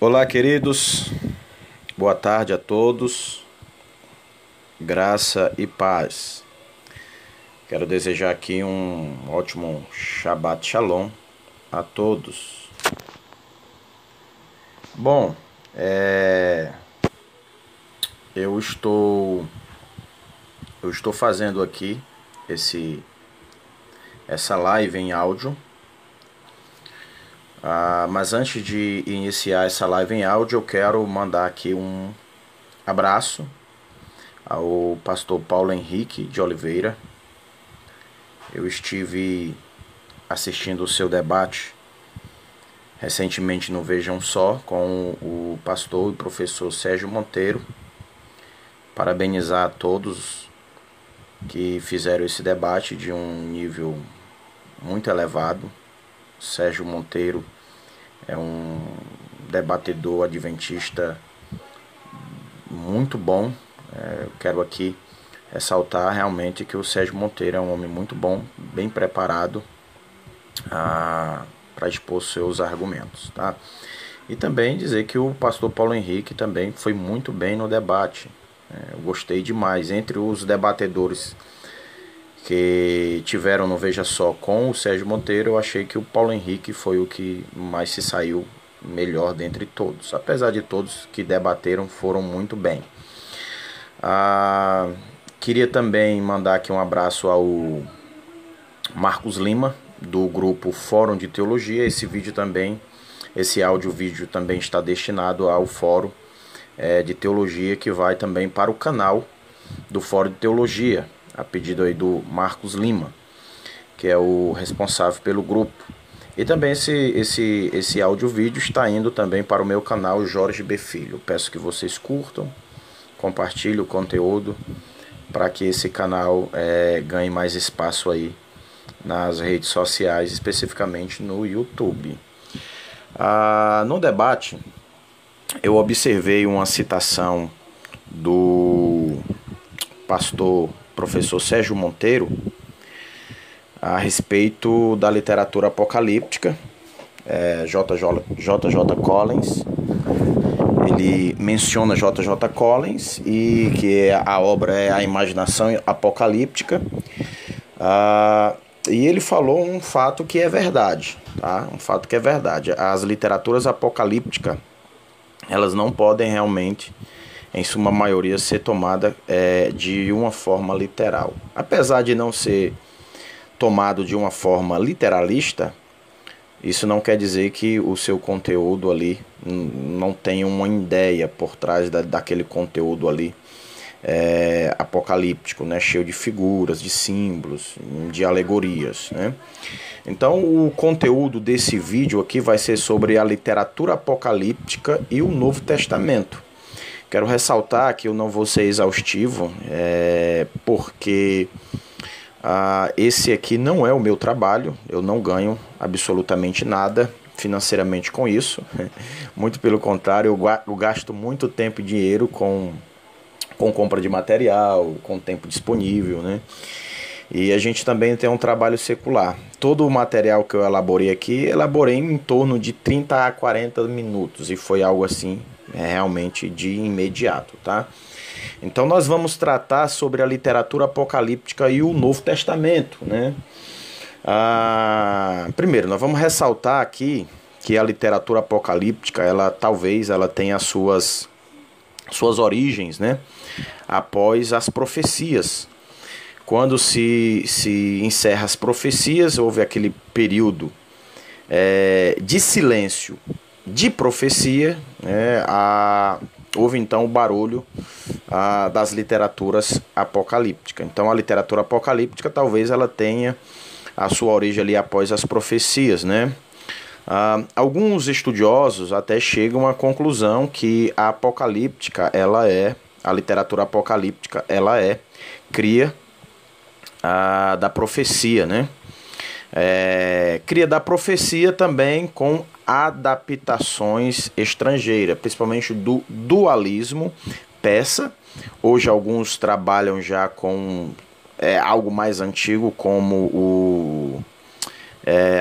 Olá, queridos. Boa tarde a todos. Graça e paz. Quero desejar aqui um ótimo Shabbat Shalom a todos. Bom, eu estou fazendo aqui essa live em áudio. Mas antes de iniciar essa live em áudio, eu quero mandar aqui um abraço ao pastor Paulo Henrique de Oliveira. Eu estive assistindo o seu debate recentemente no Vejam Só com o pastor e professor Sérgio Monteiro. Parabenizar a todos que fizeram esse debate de um nível muito elevado. Sérgio Monteiro é um debatedor adventista muito bom. Eu quero aqui ressaltar realmente que o Sérgio Monteiro é um homem muito bom, bem preparado para expor seus argumentos, tá? E também dizer que o pastor Paulo Henrique também foi muito bem no debate. Eu gostei demais. Entre os debatedores que tiveram no Veja Só com o Sérgio Monteiro, eu achei que o Paulo Henrique foi o que mais se saiu melhor dentre todos. Apesar de todos que debateram foram muito bem. Queria também mandar aqui um abraço ao Marcos Lima, do grupo Fórum de Teologia. Esse áudio-vídeo também está destinado ao Fórum de Teologia, que vai também para o canal do Fórum de Teologia, a pedido aí do Marcos Lima, que é o responsável pelo grupo. E também esse áudio-vídeo está indo também para o meu canal Jorge B. Filho. Peço que vocês curtam, compartilhem o conteúdo para que esse canal ganhe mais espaço aí nas redes sociais, especificamente no YouTube. No debate, eu observei uma citação do pastor professor Sérgio Monteiro a respeito da literatura apocalíptica, J.J. Collins. Ele menciona J.J. Collins e que a obra é a imaginação apocalíptica. E ele falou um fato que é verdade, tá? Um fato que é verdade. As literaturas apocalípticas, elas não podem realmente, em sua maioria, ser tomada de uma forma literal. Apesar de não ser tomado de uma forma literalista, isso não quer dizer que o seu conteúdo ali não tenha uma ideia por trás daquele conteúdo ali apocalíptico, né? Cheio de figuras, de símbolos, de alegorias, né? Então o conteúdo desse vídeo aqui vai ser sobre a literatura apocalíptica e o Novo Testamento. Quero ressaltar que eu não vou ser exaustivo, porque esse aqui não é o meu trabalho. Eu não ganho absolutamente nada financeiramente com isso. Muito pelo contrário, eu gasto muito tempo e dinheiro com compra de material, com tempo disponível, né? E a gente também tem um trabalho secular. Todo o material que eu elaborei em torno de 30 a 40 minutos. E foi algo assim, realmente de imediato, tá? Então nós vamos tratar sobre a literatura apocalíptica e o Novo Testamento, né? Primeiro, nós vamos ressaltar aqui que a literatura apocalíptica, talvez ela tenha suas origens, né? Após as profecias. Quando se encerra as profecias, houve aquele período de silêncio de profecia, né? Houve então o barulho das literaturas apocalípticas. Então a literatura apocalíptica talvez ela tenha a sua origem ali após as profecias, né? Alguns estudiosos até chegam à conclusão que a literatura apocalíptica ela é cria da profecia, né? Cria da profecia também com adaptações estrangeiras, principalmente do dualismo persa. Hoje alguns trabalham já com algo mais antigo, como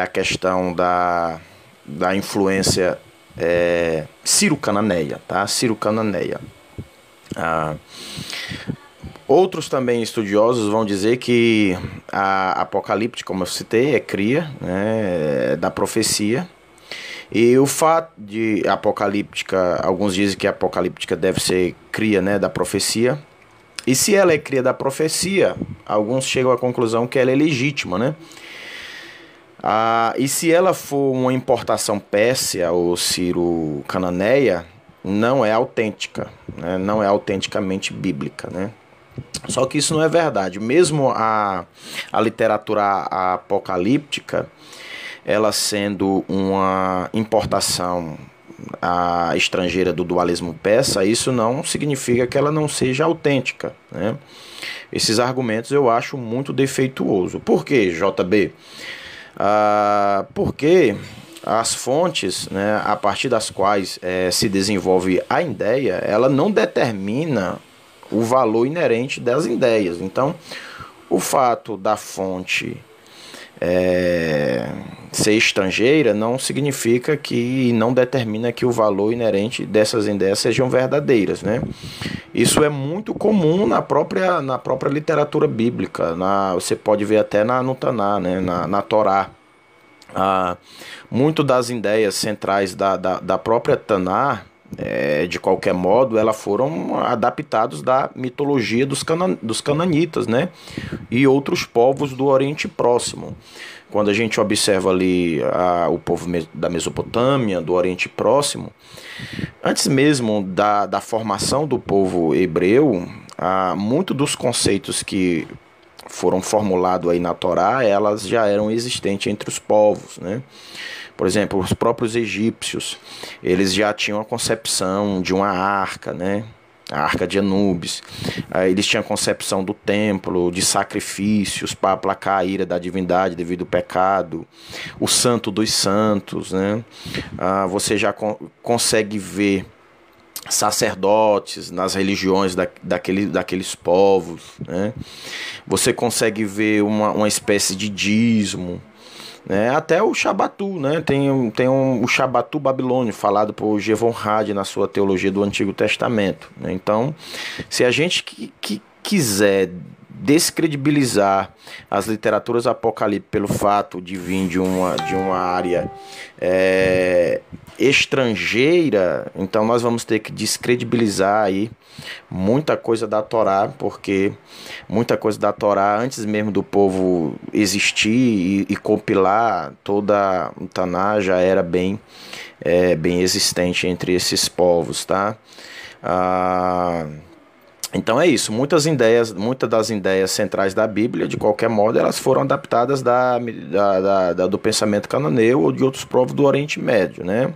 a questão da influência Ciro Cananeia, tá? Ciro Cananeia. Outros também estudiosos vão dizer que a Apocalipse, como eu citei, é cria, né, da profecia. E o fato de apocalíptica, alguns dizem que a apocalíptica deve ser cria, né, da profecia. E se ela é cria da profecia, alguns chegam à conclusão que ela é legítima, né? E se ela for uma importação pérsia ou Ciro Cananeia, não é autêntica, né? Não é autenticamente bíblica, né? Só que isso não é verdade. Mesmo a literatura apocalíptica, ela sendo uma importação estrangeira do dualismo persa, isso não significa que ela não seja autêntica, né? Esses argumentos eu acho muito defeituoso. Por quê, JB? Porque as fontes, né, a partir das quais se desenvolve a ideia, ela não determina o valor inerente das ideias. Então, o fato da fonte ser estrangeira não significa que não determina que o valor inerente dessas ideias sejam verdadeiras, né? Isso é muito comum na própria literatura bíblica. Você pode ver até no Taná, né? na Torá. Muito das ideias centrais da própria Taná, de qualquer modo, elas foram adaptadas da mitologia dos cananitas, né? E outros povos do Oriente Próximo. Quando a gente observa ali o povo da Mesopotâmia, do Oriente Próximo, antes mesmo da formação do povo hebreu, muito dos conceitos que foram formulados aí na Torá, elas já eram existentes entre os povos, né? Por exemplo, os próprios egípcios, eles já tinham a concepção de uma arca, né? A arca de Anubis. Eles tinham a concepção do templo, de sacrifícios para aplacar a ira da divindade devido ao pecado. O santo dos santos, né? Você já consegue ver sacerdotes nas religiões daqueles povos, né? Você consegue ver uma espécie de dízimo, né? Até o Shabatu, né? Tem o Shabatu babilônio, falado por Jevon Hadi na sua teologia do Antigo Testamento, né? Então, se a gente quiser descredibilizar as literaturas apocalípticas pelo fato de vir de uma área estrangeira, então nós vamos ter que descredibilizar aí muita coisa da Torá, porque muita coisa da Torá, antes mesmo do povo existir e compilar toda o Taná, já era bem existente entre esses povos, tá? Então é isso, muitas das ideias centrais da Bíblia, de qualquer modo, elas foram adaptadas do pensamento cananeu ou de outros povos do Oriente Médio, né?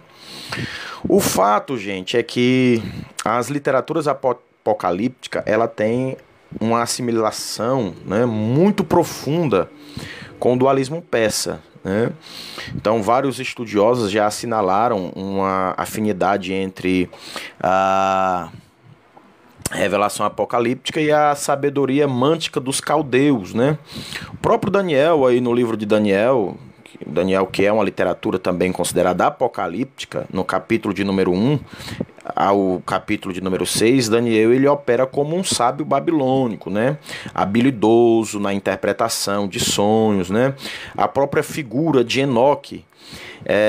O fato, gente, é que as literaturas apocalípticas, ela tem uma assimilação, né, muito profunda com o dualismo persa, né? Então, vários estudiosos já assinalaram uma afinidade entre a revelação apocalíptica e a sabedoria mântica dos caldeus, né? O próprio Daniel, aí no livro de Daniel, que é uma literatura também considerada apocalíptica, no capítulo de número 1 ao capítulo de número 6, Daniel ele opera como um sábio babilônico, né? Habilidoso na interpretação de sonhos, né? A própria figura de Enoque,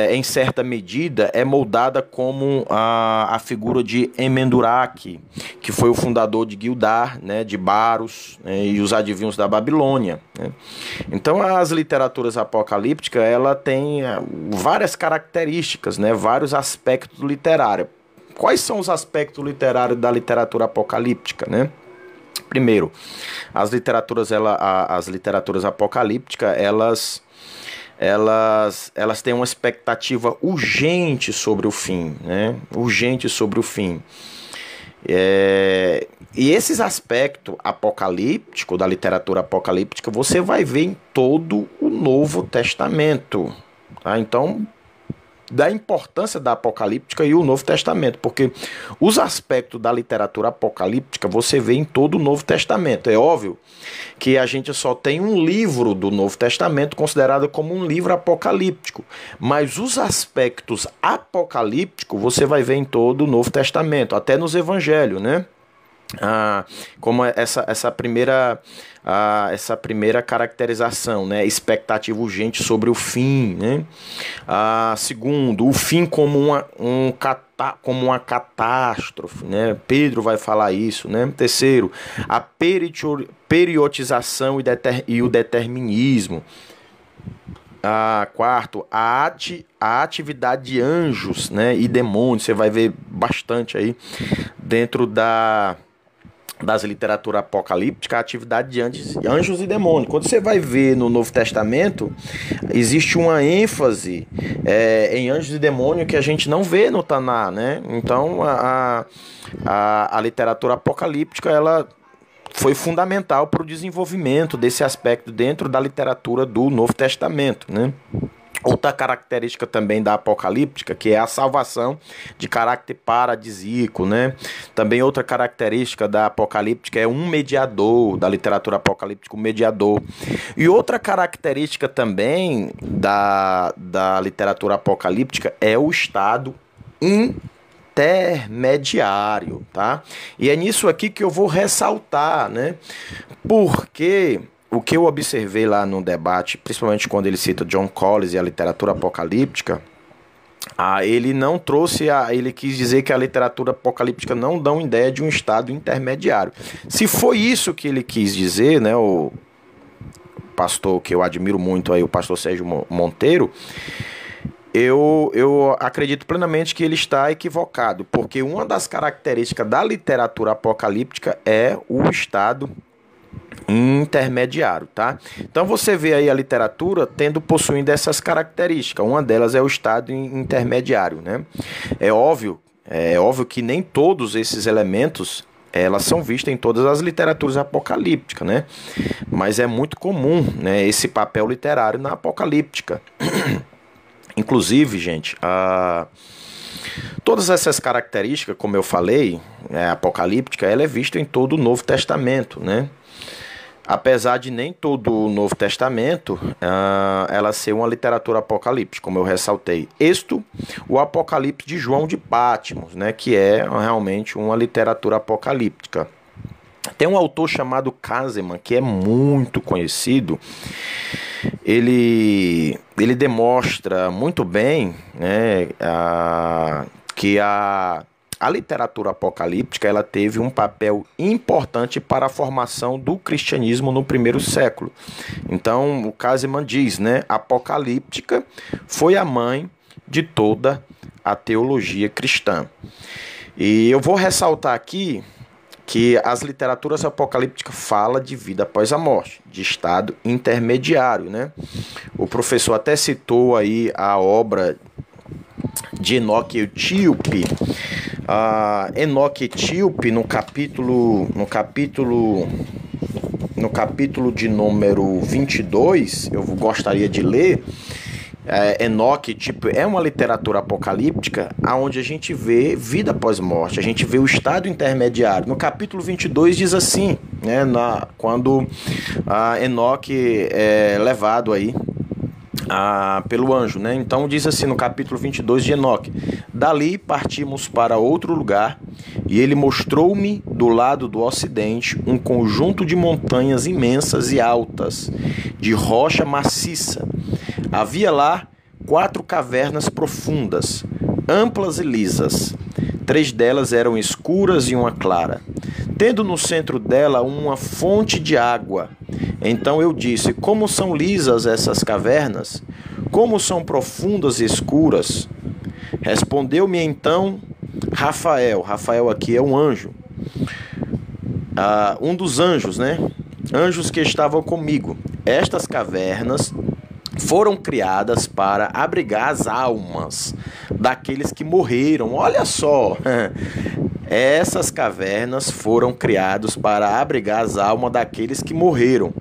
em certa medida, é moldada como a figura de Emenduraque, que foi o fundador de Gildar, né, de Baros, né, e os adivinhos da Babilônia, né? Então, as literaturas apocalípticas, ela tem várias características, né, vários aspectos literários. Quais são os aspectos literários da literatura apocalíptica, né? Primeiro, as literaturas apocalípticas, elas têm uma expectativa urgente sobre o fim, né? Urgente sobre o fim. E esses aspectos apocalípticos da literatura apocalíptica você vai ver em todo o Novo Testamento, tá? Então, da importância da apocalíptica e o Novo Testamento, porque os aspectos da literatura apocalíptica você vê em todo o Novo Testamento. É óbvio que a gente só tem um livro do Novo Testamento considerado como um livro apocalíptico, mas os aspectos apocalípticos você vai ver em todo o Novo Testamento, até nos Evangelhos, né? Como essa primeira caracterização, né? Expectativa urgente sobre o fim, né? Segundo, o fim como uma catástrofe, né? Pedro vai falar isso, né? Terceiro, a periodização e o determinismo. Quarto, a atividade de anjos, né, e demônios. Você vai ver bastante aí dentro das literaturas apocalípticas, a atividade de anjos e demônios. Quando você vai ver no Novo Testamento, existe uma ênfase em anjos e demônios que a gente não vê no Taná, né? Então, a literatura apocalíptica, ela foi fundamental para o desenvolvimento desse aspecto dentro da literatura do Novo Testamento, né? Outra característica também da apocalíptica, que é a salvação de caráter paradisíaco, né? Também outra característica da apocalíptica é um mediador, da literatura apocalíptica, um mediador. E outra característica também da literatura apocalíptica é o estado intermediário, tá? E é nisso aqui que eu vou ressaltar, né? Porque o que eu observei lá no debate, principalmente quando ele cita John Collins e a literatura apocalíptica, ele não trouxe, ele quis dizer que a literatura apocalíptica não dá uma ideia de um estado intermediário. Se foi isso que ele quis dizer, né, o pastor que eu admiro muito aí, o pastor Sérgio Monteiro, eu acredito plenamente que ele está equivocado, porque uma das características da literatura apocalíptica é o estado intermediário, tá? Então você vê aí a literatura possuindo essas características. Uma delas é o estado intermediário, né? É óbvio que nem todos esses elementos elas são vistas em todas as literaturas apocalípticas, né? Mas é muito comum, né, esse papel literário na apocalíptica. Inclusive, gente, todas essas características, como eu falei, apocalíptica, ela é vista em todo o Novo Testamento, né? Apesar de nem todo o Novo Testamento ela ser uma literatura apocalíptica, como eu ressaltei. O Apocalipse de João de Patmos, né, que é realmente uma literatura apocalíptica. Tem um autor chamado Caseman, que é muito conhecido. Ele demonstra muito bem, né, que a literatura apocalíptica ela teve um papel importante para a formação do cristianismo no primeiro século. Então, o Caseman diz, né, apocalíptica foi a mãe de toda a teologia cristã. E eu vou ressaltar aqui que as literaturas apocalípticas falam de vida após a morte, de estado intermediário, né? O professor até citou aí a obra de Enoque Etíope. Enoque Etíope, no capítulo de número 22, eu gostaria de ler. Enoque é uma literatura apocalíptica onde a gente vê vida após morte, a gente vê o estado intermediário. No capítulo 22 diz assim, né, quando Enoque é levado aí pelo anjo, né? Então diz assim no capítulo 22 de Enoque: dali partimos para outro lugar, e ele mostrou-me do lado do ocidente um conjunto de montanhas imensas e altas, de rocha maciça. Havia lá 4 cavernas profundas, amplas e lisas. 3 delas eram escuras e uma clara, tendo no centro dela uma fonte de água. Então eu disse: como são lisas essas cavernas? Como são profundas e escuras? Respondeu-me então Rafael. Rafael aqui é um anjo. Um dos anjos, né? Anjos que estavam comigo. Estas cavernas foram criadas para abrigar as almas daqueles que morreram. Olha só, essas cavernas foram criadas para abrigar as almas daqueles que morreram.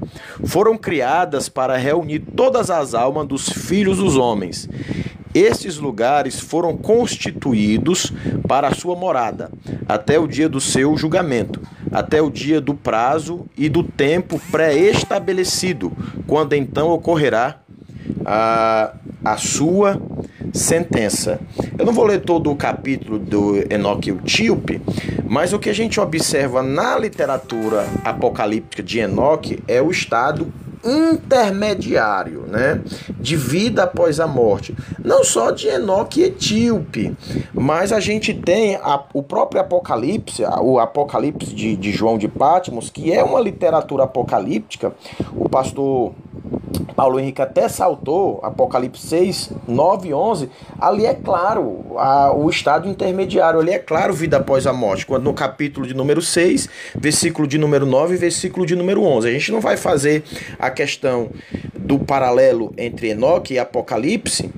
Foram criadas para reunir todas as almas dos filhos dos homens Esses lugares foram constituídos para a sua morada, até o dia do seu julgamento, até o dia do prazo e do tempo pré-estabelecido, quando então ocorrerá a sua sentença. Eu não vou ler todo o capítulo do Enoque Etíope, mas o que a gente observa na literatura apocalíptica de Enoque é o estado intermediário, né, de vida após a morte, não só de Enoque Etíope, mas a gente tem o próprio Apocalipse, o Apocalipse de João de Patmos, que é uma literatura apocalíptica. O pastor Paulo Henrique até saltou Apocalipse 6, 9 e 11, ali é claro o estado intermediário, ali é claro vida após a morte, quando no capítulo de número 6, versículo de número 9 e versículo de número 11. A gente não vai fazer a questão do paralelo entre Enoque e Apocalipse,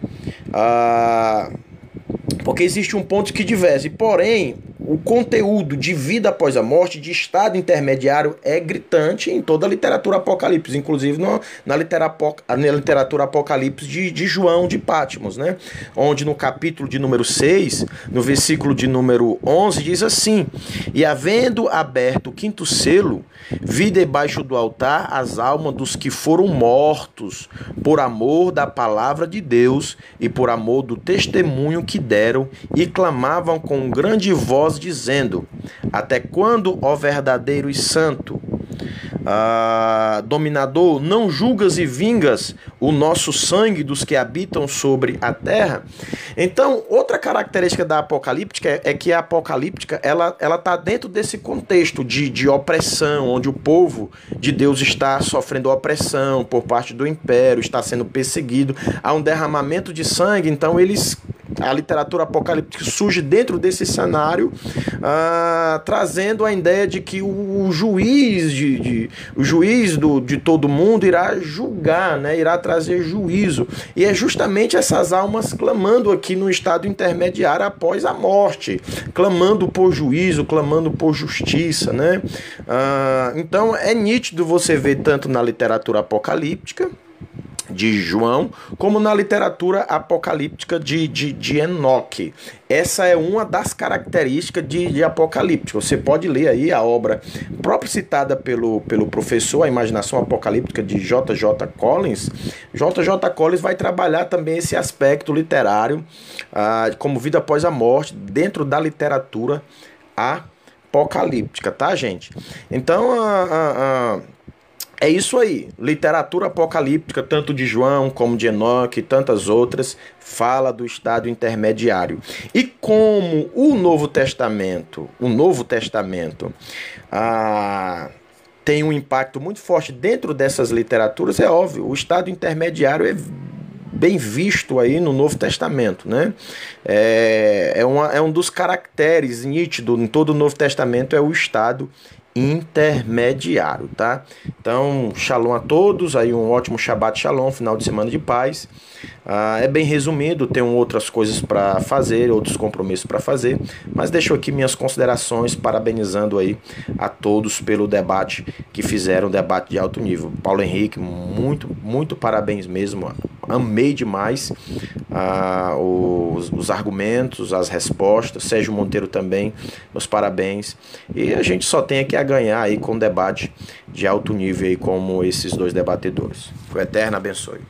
porque existe um ponto que diverge, porém o conteúdo de vida após a morte, de estado intermediário, é gritante em toda a literatura apocalipse, inclusive na literatura apocalipse de João de Patmos, né? Onde no capítulo de número 6, no versículo de número 11, diz assim: e havendo aberto o quinto selo, vi debaixo do altar as almas dos que foram mortos por amor da palavra de Deus e por amor do testemunho que deram, e clamavam com grande voz, dizendo: até quando, ó verdadeiro e santo, dominador, não julgas e vingas o nosso sangue dos que habitam sobre a terra? Então, outra característica da apocalíptica é que a apocalíptica ela está dentro desse contexto de opressão, onde o povo de Deus está sofrendo opressão por parte do império, está sendo perseguido, há um derramamento de sangue. Então a literatura apocalíptica surge dentro desse cenário, trazendo a ideia de que o juiz de todo mundo irá julgar, né? Irá trazer juízo. E é justamente essas almas clamando aqui no estado intermediário após a morte, clamando por juízo, clamando por justiça, né? Então é nítido você ver tanto na literatura apocalíptica de João, como na literatura apocalíptica de Enoque. Essa é uma das características de Apocalíptica. Você pode ler aí a obra própria citada pelo professor, A Imaginação Apocalíptica, de J.J. Collins. J.J. Collins vai trabalhar também esse aspecto literário, como vida após a morte, dentro da literatura apocalíptica, tá, gente? Então, é isso aí, literatura apocalíptica, tanto de João como de Enoque e tantas outras, fala do estado intermediário. E como o Novo Testamento tem um impacto muito forte dentro dessas literaturas, é óbvio, o estado intermediário é bem visto aí no Novo Testamento, né? É um dos caracteres nítidos em todo o Novo Testamento, é o estado intermediário, tá? Então, shalom a todos, aí um ótimo Shabbat Shalom, final de semana de paz. É bem resumido, tenho outras coisas para fazer, outros compromissos para fazer, mas deixo aqui minhas considerações, parabenizando aí a todos pelo debate que fizeram, debate de alto nível. Paulo Henrique, muito parabéns mesmo, amei demais os argumentos, as respostas. Sérgio Monteiro também, meus parabéns. E a gente só tem aqui a ganhar aí com um debate de alto nível aí como esses dois debatedores. Que o Eterno abençoe.